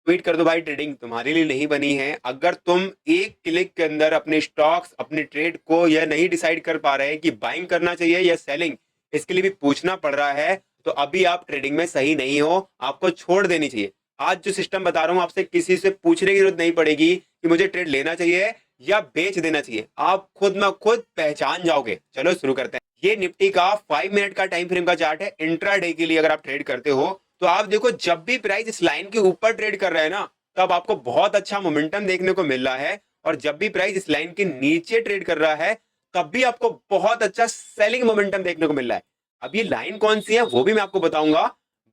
Tweet कर दो भाई, ट्रेडिंग तुम्हारे लिए नहीं बनी है। अगर तुम एक क्लिक के अंदर अपने स्टॉक्स, अपने ट्रेड को यह नहीं डिसाइड कर पा रहे हैं कि बाइंग करना चाहिए या सेलिंग, इसके लिए भी पूछना पड़ रहा है, तो अभी आप ट्रेडिंग में सही नहीं हो, आपको छोड़ देनी चाहिए। आज जो सिस्टम बता रहा हूं, आपसे किसी से पूछने की जरूरत नहीं पड़ेगी कि मुझे ट्रेड लेना चाहिए या बेच देना चाहिए, आप खुद में खुद पहचान जाओगे। चलो शुरू करते हैं। ये निफ्टी का 5 मिनट का टाइम फ्रेम का चार्ट है। इंट्रा डे के लिए अगर आप ट्रेड करते हो तो आप देखो, जब भी प्राइस इस लाइन के ऊपर ट्रेड कर रहा है ना, तब आपको बहुत अच्छा मोमेंटम देखने को मिल रहा है। और जब भी प्राइस इस लाइन के नीचे ट्रेड कर रहा है, तब भी आपको बहुत अच्छा सेलिंग मोमेंटम देखने को मिल रहा है। अब ये लाइन कौन सी है वो भी मैं आपको बताऊंगा,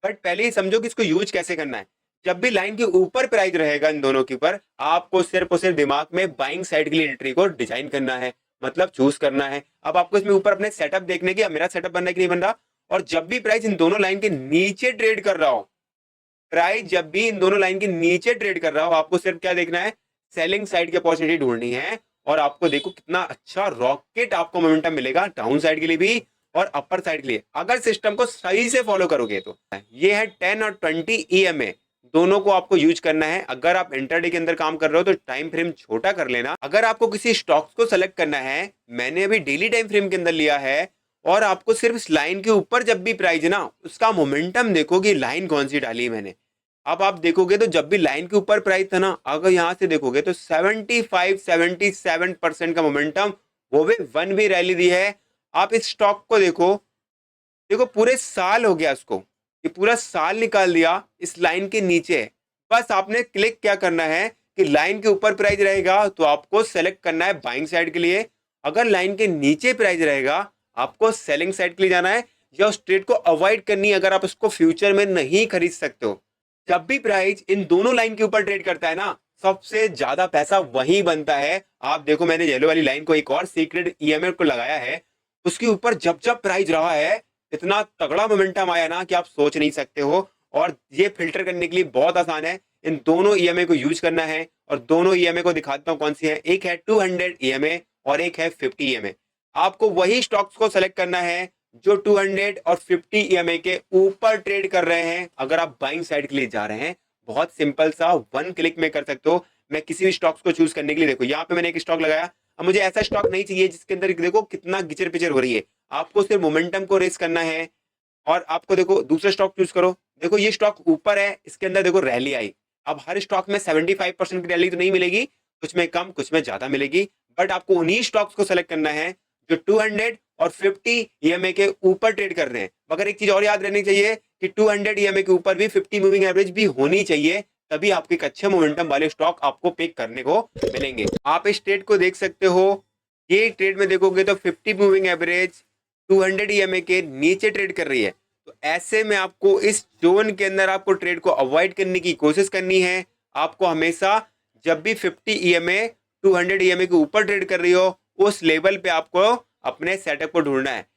बट पहले ही समझो कि इसको यूज कैसे करना है। जब भी लाइन के ऊपर प्राइस रहेगा इन दोनों के ऊपर, आपको सिर्फ और सिर्फ दिमाग में बाइंग साइड के लिए एंट्री को डिजाइन करना है, मतलब चूज करना है। अब आपको इसमें ऊपर अपने सेटअप देखने की, अब मेरा सेटअप बनना है कि नहीं बन रहा। और जब भी प्राइस इन दोनों लाइन के नीचे ट्रेड कर रहा हो, प्राइस जब भी इन दोनों लाइन के नीचे ट्रेड कर रहा हो, आपको सिर्फ क्या देखना है, सेलिंग साइड की अपॉर्चुनिटी ढूंढनी है। और आपको देखो कितना अच्छा रॉकेट आपको मोमेंटम मिलेगा डाउन साइड के लिए भी और अपर साइड के लिए, अगर सिस्टम को सही से फॉलो करोगे तो। ये है 10 और 20 ईएमए, दोनों को आपको यूज करना है। अगर आप इंटरडे के अंदर काम कर रहे हो तो टाइम फ्रेम छोटा कर लेना। अगर आपको किसी स्टॉक्स को सेलेक्ट करना है, मैंने अभी डेली टाइम फ्रेम के अंदर लिया है, और आपको सिर्फ इस लाइन के ऊपर जब भी प्राइस है ना, उसका मोमेंटम देखो कि लाइन कौन सी डाली है मैंने। अब आप देखोगे तो जब भी लाइन के ऊपर प्राइस था ना, अगर यहां से देखोगे तो 75-77% का मोमेंटम, वो भी वन वे रैली दी है। आप इस स्टॉक को देखो, देखो पूरे साल हो गया उसको, ये पूरा साल निकाल दिया इस लाइन के नीचे। बस आपने क्लिक क्या करना है कि लाइन के ऊपर प्राइस रहेगा तो आपको सेलेक्ट करना है बाइंग साइड के लिए, अगर लाइन के नीचे प्राइस रहेगा आपको सेलिंग साइड के लिए जाना है, या उस ट्रेड को अवॉइड करनी है अगर आप उसको फ्यूचर में नहीं खरीद सकते हो। जब भी प्राइस इन दोनों लाइन के ऊपर ट्रेड करता है ना, सबसे ज्यादा पैसा वही बनता है। आप देखो, मैंने येलो वाली लाइन को एक और सीक्रेट ईएमएफ को लगाया है, उसके ऊपर जब जब प्राइस रहा है, इतना तगड़ा मोमेंटम आया ना कि आप सोच नहीं सकते हो। और ये फिल्टर करने के लिए बहुत आसान है, इन दोनों ईएमए को यूज करना है। और दोनों ईएमए को दिखाता हूं कौन सी है, एक है 200 ईएमए और एक है 50 ईएमए। आपको वही स्टॉक्स को सेलेक्ट करना है जो 200 और 50 ईएमए के ऊपर ट्रेड कर रहे हैं, अगर आप बाइंग साइड के लिए जा रहे हैं। बहुत सिंपल सा, वन क्लिक में कर सकते हो। मैं किसी भी स्टॉक्स को चूज करने के लिए, देखो यहाँ पे मैंने एक स्टॉक लगाया। अब मुझे ऐसा स्टॉक नहीं चाहिए जिसके अंदर देखो कितना गिचर पिचर हो रही है, आपको सिर्फ मोमेंटम को रेस करना है। और आपको देखो दूसरा स्टॉक चूज करो, देखो ये स्टॉक ऊपर है, इसके अंदर देखो रैली आई। अब हर स्टॉक में 75% की रैली तो नहीं मिलेगी, कुछ में कम कुछ में ज्यादा मिलेगी, बट आपको उन्हीं स्टॉक्स को सेलेक्ट करना है जो 200 और 50 ईएमए के ऊपर ट्रेड कर रहे हैं। मगर एक चीज और याद रहनी चाहिए कि 200 ईएमए के ऊपर भी 50 मूविंग एवरेज भी होनी चाहिए, तभी आपके एक अच्छे मोमेंटम वाले स्टॉक आपको पिक करने को मिलेंगे। आप इस ट्रेड को देख सकते हो, ये ट्रेड में देखोगे तो 50 मूविंग एवरेज 200 ईएमए के नीचे ट्रेड कर रही है। तो ऐसे में आपको इस जोन के अंदर आपको ट्रेड को अवॉइड करने की कोशिश करनी है। आपको हमेशा जब भी 50 ईएमए 200 ईएमए के ऊपर ट्रेड कर रही हो, उस लेवल पे आपको अपने सेटअप को ढूंढना है।